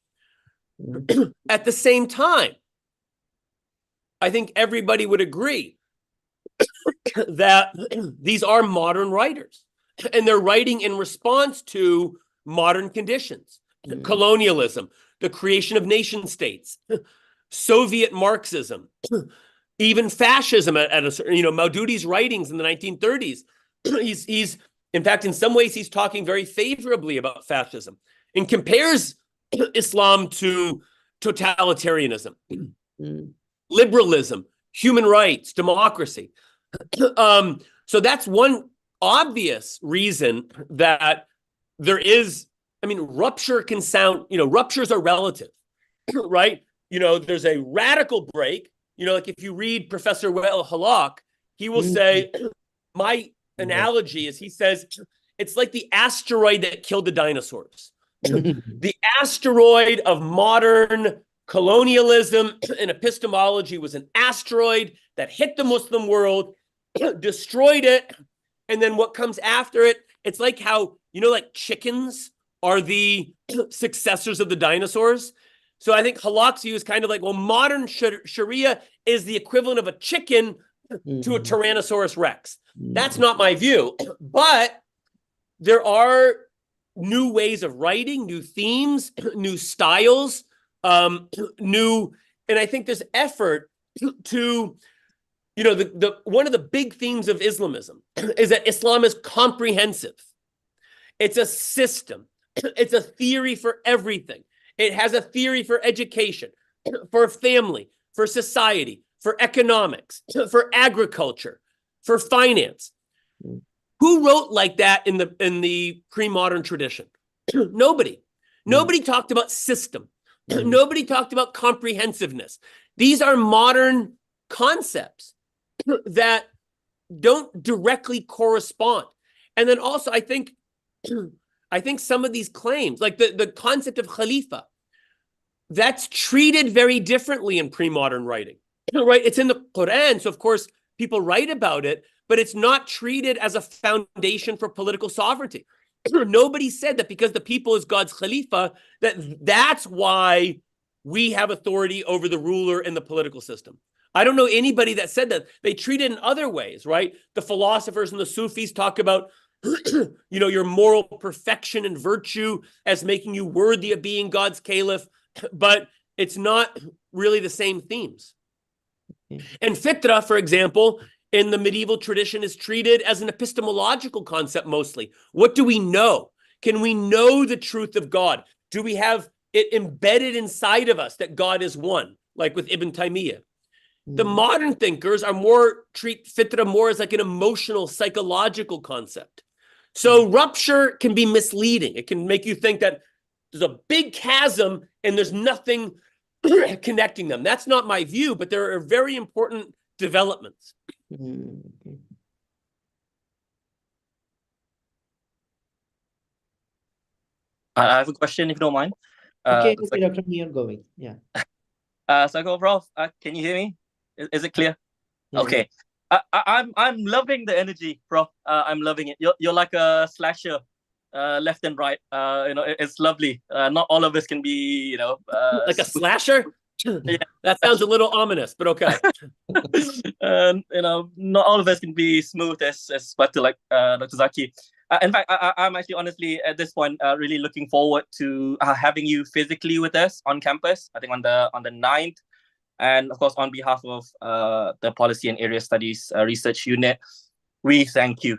At the same time, I think everybody would agree that these are modern writers, and they're writing in response to modern conditions, colonialism, the creation of nation states, Soviet Marxism, even fascism at a certain, Maududi's writings in the 1930s. He's in fact, in some ways, he's talking very favorably about fascism and compares Islam to totalitarianism, liberalism, human rights, democracy. So that's one obvious reason that there is, rupture can sound, ruptures are relative, right? There's a radical break, like if you read Professor Wael Halak, he will say, my analogy is, he says, it's like the asteroid that killed the dinosaurs. The asteroid of modern colonialism and epistemology was an asteroid that hit the Muslim world, destroyed it, and then what comes after it, it's like how, like chickens are the successors of the dinosaurs. So I think Halak's view is kind of like, well, modern Sharia is the equivalent of a chicken to a Tyrannosaurus Rex. That's not my view, but there are new ways of writing, new themes, new styles, and I think this effort to, the one of the big themes of Islamism is that Islam is comprehensive. It's a system. It's a theory for everything. It has a theory for education, for family, for society, for economics, for agriculture, for finance. Who wrote like that in the pre-modern tradition? Nobody. Nobody talked about system. Nobody talked about comprehensiveness. These are modern concepts that don't directly correspond. And then also, I think some of these claims, like the concept of Khalifa, that's treated very differently in pre-modern writing, right? It's in the Quran, so of course people write about it, but it's not treated as a foundation for political sovereignty. Nobody said that because the people is God's Khalifa, that's why we have authority over the ruler in the political system. I don't know anybody that said that. They treat it in other ways, right? The philosophers and the Sufis talk about, your moral perfection and virtue as making you worthy of being God's caliph, but it's not really the same themes. And fitra, for example, in the medieval tradition is treated as an epistemological concept mostly. What do we know? Can we know the truth of God? Do we have it embedded inside of us that God is one, like with Ibn Taymiyyah? The modern thinkers treat fitra more as like an emotional, psychological concept. So rupture can be misleading. It can make you think that there's a big chasm and there's nothing connecting them. That's not my view, but there are very important developments. I have a question, if you don't mind. Okay, Dr. You're going. Yeah. So, Prof, can you hear me? Is it clear? Yeah. Okay. I'm loving the energy, Prof. I'm loving it. You're like a slasher, left and right. It's lovely. Not all of us can be, like a slasher. Yeah, that sounds a little ominous, but okay. Not all of us can be smooth as Batu like Dr. Zaki. In fact, I'm actually honestly at this point really looking forward to having you physically with us on campus. I think on the 9th. And of course, on behalf of the Policy and Area Studies Research Unit, we thank you.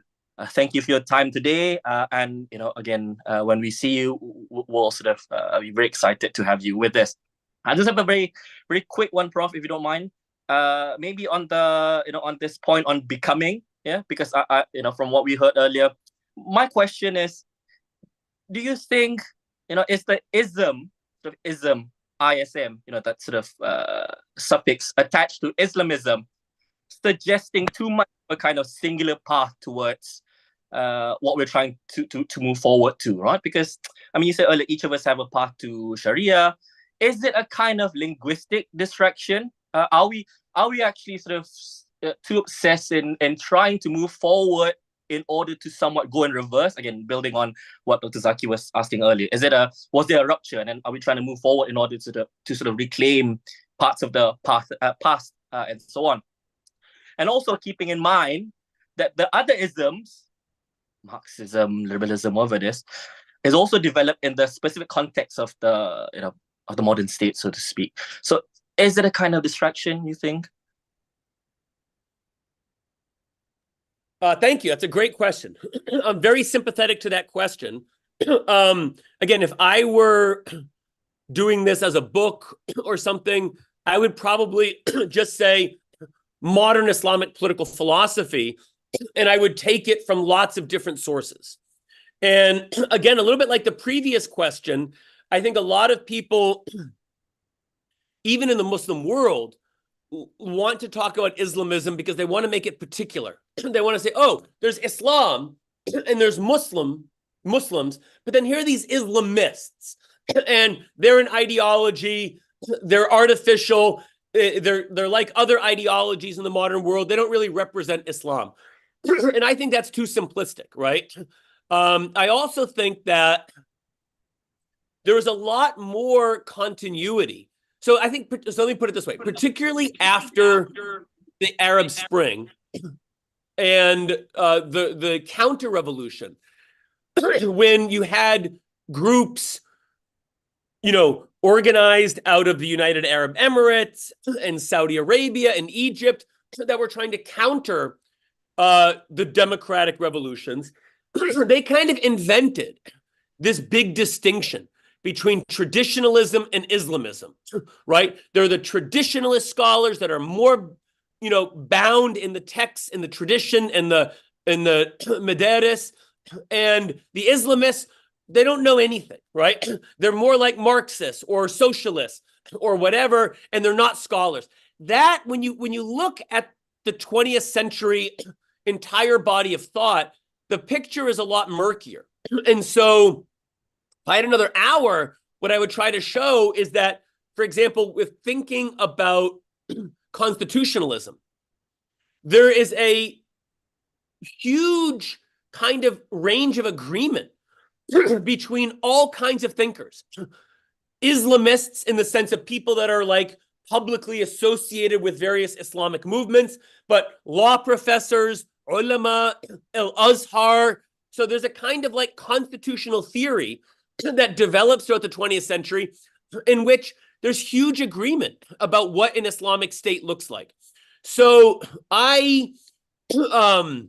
Thank you for your time today. And, again, when we see you, we'll sort of be very excited to have you with us. I just have a very, very quick one, Prof, if you don't mind. Maybe on the, on this point on becoming, yeah, because I from what we heard earlier, my question is, do you think, is the ism, sort of ism, ISM, that sort of suffix attached to Islamism, suggesting too much of a kind of singular path towards what we're trying to move forward to, right? Because, I mean, you said earlier, each of us have a path to Sharia. Is it a kind of linguistic distraction? Are we actually sort of too obsessed in trying to move forward in order to somewhat go in reverse? Again, building on what Dr. Zaki was asking earlier, was there a rupture, and are we trying to move forward in order to sort of reclaim parts of the past and so on? And also keeping in mind that the other isms, Marxism, liberalism, whatever it is also developed in the specific context of the of the modern state, so to speak. So is it a kind of distraction, you think? Thank you. That's a great question. I'm very sympathetic to that question. Again, if I were doing this as a book or something, I would probably just say modern Islamic political philosophy, and I would take it from lots of different sources. And again, a little bit like the previous question, I think a lot of people, even in the Muslim world, want to talk about Islamism because they want to make it particular. They want to say, oh, there's Islam and there's Muslims, but then here are these Islamists, and they're an ideology, they're artificial, they're like other ideologies in the modern world. They don't really represent Islam. And I think that's too simplistic, right? I also think that there is a lot more continuity. So I think, so let me put it this way, particularly after the Arab Spring and the counter-revolution, when you had groups, organized out of the United Arab Emirates and Saudi Arabia and Egypt that were trying to counter the democratic revolutions, they kind of invented this big distinction between traditionalism and Islamism, right? They're the traditionalist scholars that are more, bound in the texts, in the tradition, and the madaris, and the Islamists, they don't know anything, right? They're more like Marxists or socialists or whatever, and they're not scholars. That, when you look at the 20th century entire body of thought, the picture is a lot murkier. And so if I had another hour, what I would try to show is that, for example, with thinking about constitutionalism, there is a huge kind of range of agreement between all kinds of thinkers. Islamists, in the sense of people that are like publicly associated with various Islamic movements, but law professors, ulama, al-Azhar. So there's a kind of like constitutional theory that develops throughout the 20th century in which there's huge agreement about what an Islamic state looks like. So I don't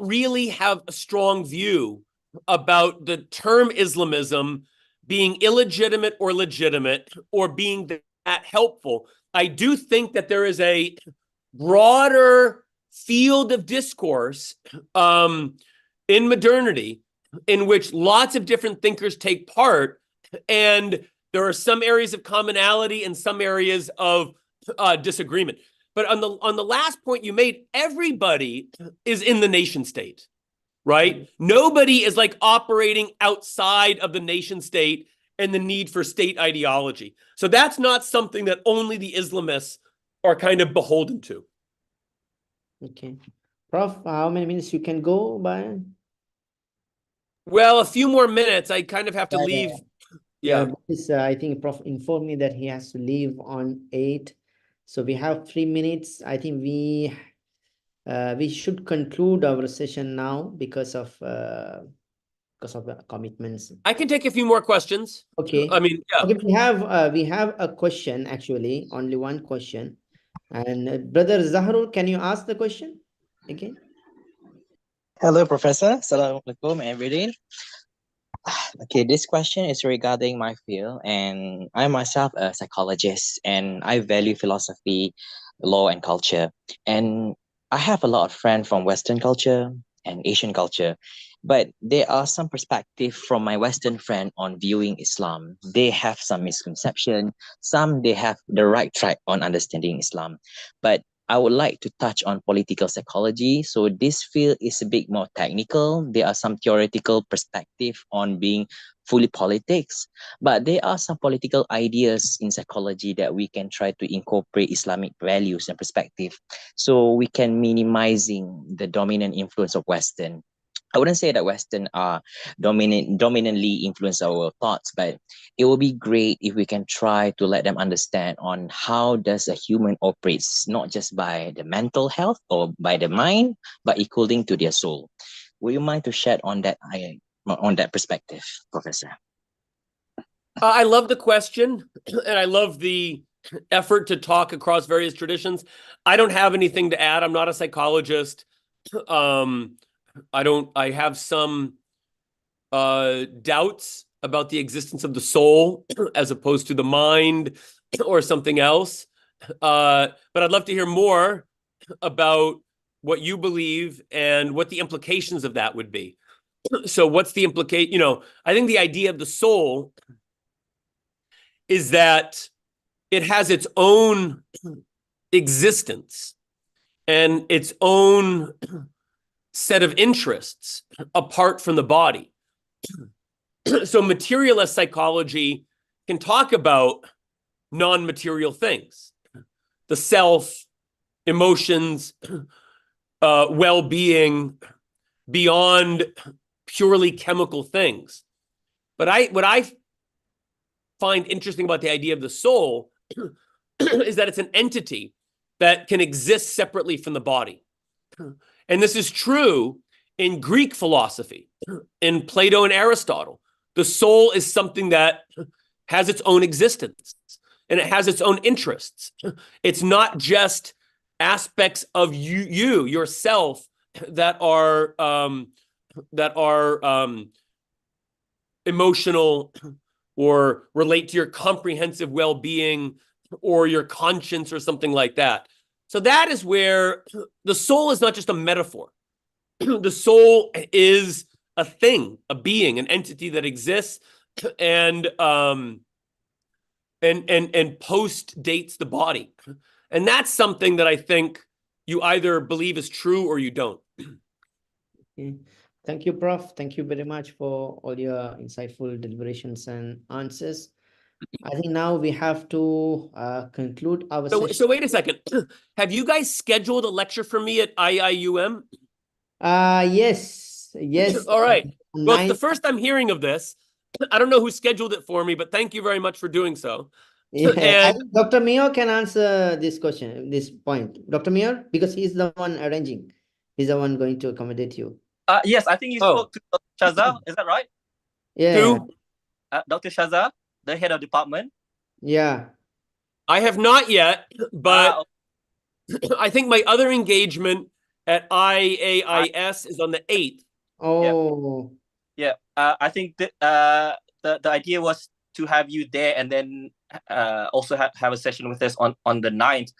really have a strong view about the term Islamism being illegitimate or legitimate or being that helpful. I do think that there is a broader field of discourse in modernity in which lots of different thinkers take part, and there are some areas of commonality and some areas of disagreement. But on the last point you made, everybody is in the nation state, right? Nobody is like operating outside of the nation state and the need for state ideology. So that's not something that only the Islamists are kind of beholden to. Okay. Prof, how many minutes you can go by? Well, a few more minutes. I kind of have to leave. Yeah. I think Prof informed me that he has to leave on 8. So we have 3 minutes. I think we should conclude our session now because of the commitments. I can take a few more questions. Okay. I mean, yeah. Okay, we have a question, actually, only one question. And Brother Zahrul, can you ask the question again? Hello, Professor. Assalamualaikum, everybody. Okay, this question is regarding my field, and I myself a psychologist, and I value philosophy, law, and culture. And I have a lot of friends from Western culture, and Asian culture. But there are some perspective from my Western friend on viewing Islam. They have some misconception. Some they have the right track on understanding Islam. But I would like to touch on political psychology. So this field is a bit more technical. There are some theoretical perspective on being fully politics, but there are some political ideas in psychology that we can try to incorporate Islamic values and perspective, so we can minimizing the dominant influence of Western. I wouldn't say that Western are dominantly influence our thoughts, but it will be great if we can try to let them understand on how does a human operates, not just by the mental health or by the mind, but according to their soul. Would you mind to shed on that perspective, Professor? I love the question, and I love the effort to talk across various traditions. I don't have anything to add. I'm not a psychologist. I have some doubts about the existence of the soul as opposed to the mind or something else. But I'd love to hear more about what you believe and what the implications of that would be. So what's the implicate? I think the idea of the soul is that it has its own existence and its own set of interests apart from the body. So materialist psychology can talk about non-material things, the self, emotions, well-being, beyond purely chemical things. But what I find interesting about the idea of the soul is that it's an entity that can exist separately from the body. And this is true in Greek philosophy, in Plato and Aristotle. The soul is something that has its own existence and it has its own interests. It's not just aspects of yourself that are emotional or relate to your comprehensive well-being or your conscience or something like that. So that is where the soul is not just a metaphor. The soul is a thing, a being, an entity that exists and post dates the body. And that's something that I think you either believe is true or you don't. Okay. Thank you, Prof. Thank you very much for all your insightful deliberations and answers. I think now we have to conclude our session. So wait a second. Have you guys scheduled a lecture for me at IIUM? Yes. All right. Well, it's the 9. first I'm hearing of this. I don't know who scheduled it for me, but thank you very much for doing so. Yeah, I And think Dr. Mio can answer this question, this point. Dr. Mio, because he's the one arranging. He's the one going to accommodate you. Yes, I think you spoke to Dr. Shaza. Is that right? Yeah. Dr. Shaza, the head of department. Yeah. I have not yet, but I think my other engagement at IAIS is on the 8th. Oh. Yeah. I think that the idea was to have you there and then also have a session with us on the 9th.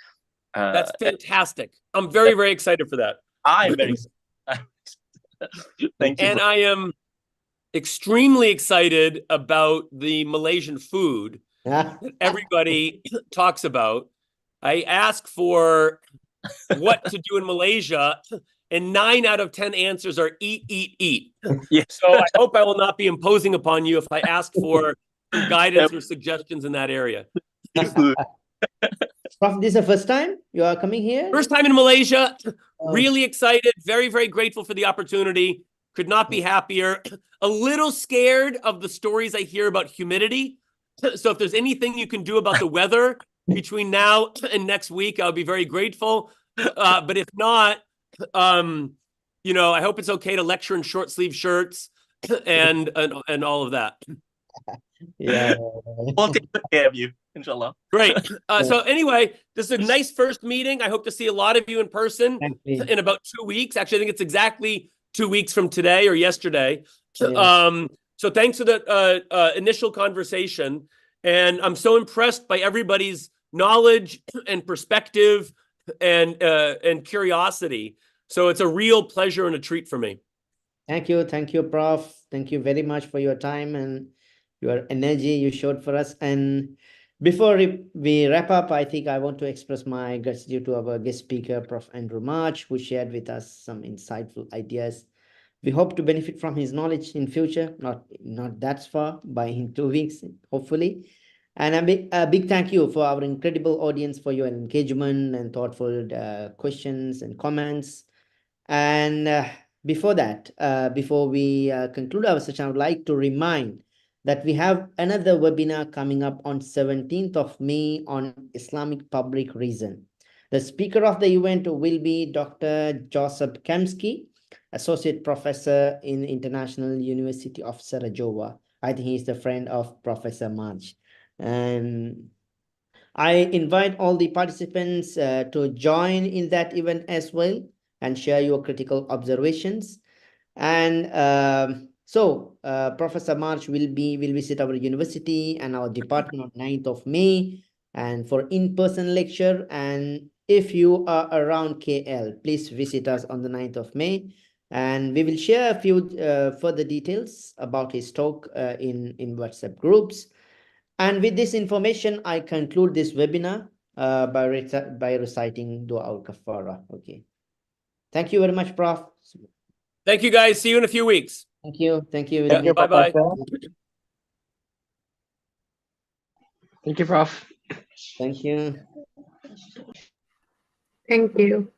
That's fantastic. I'm very, very excited for that. I'm very excited. Thank you. And I am extremely excited about the Malaysian food that everybody talks about. I ask for what to do in Malaysia, and 9 out of 10 answers are eat, eat, eat. Yeah. So I hope I will not be imposing upon you if I ask for guidance or suggestions in that area. Prof, this is the first time you are coming here? First time in Malaysia. Really excited. Very, very grateful for the opportunity. Could not be happier. A little scared of the stories I hear about humidity. So if there's anything you can do about the weather between now and next week, I'll be very grateful. But if not, I hope it's okay to lecture in short sleeve shirts and all of that. Yeah. We'll take good care of you, inshallah. Great. So anyway, this is a nice first meeting. I hope to see a lot of you in person in about 2 weeks. Actually, I think it's exactly 2 weeks from today or yesterday. Yeah. So thanks for the initial conversation. And I'm so impressed by everybody's knowledge and perspective and curiosity. So it's a real pleasure and a treat for me. Thank you, Prof. Thank you very much for your time and your energy you showed for us. And before we wrap up, I think I want to express my gratitude to our guest speaker, Prof. Andrew March, who shared with us some insightful ideas. We hope to benefit from his knowledge in future, not that far, by in 2 weeks, hopefully. And a big thank you for our incredible audience for your engagement and thoughtful questions and comments. And before that, before we conclude our session, I would like to remind that we have another webinar coming up on 17th of May on Islamic public reason. The speaker of the event will be Dr. Joseph Kamsky, Associate Professor in International University of Sarajevo. I think he's the friend of Professor March. And I invite all the participants to join in that event as well and share your critical observations. And Professor March will visit our university and our department on 9th of May and for in-person lecture. And if you are around KL, please visit us on the 9th of May. And we will share a few further details about his talk in WhatsApp groups. And with this information, I conclude this webinar by reciting Dua al-Kafara. Okay. Thank you very much, Prof. Thank you, guys. See you in a few weeks. Thank you. Thank you. Thank you, Bye-bye. Professor. Thank you, Prof. Thank you. Thank you.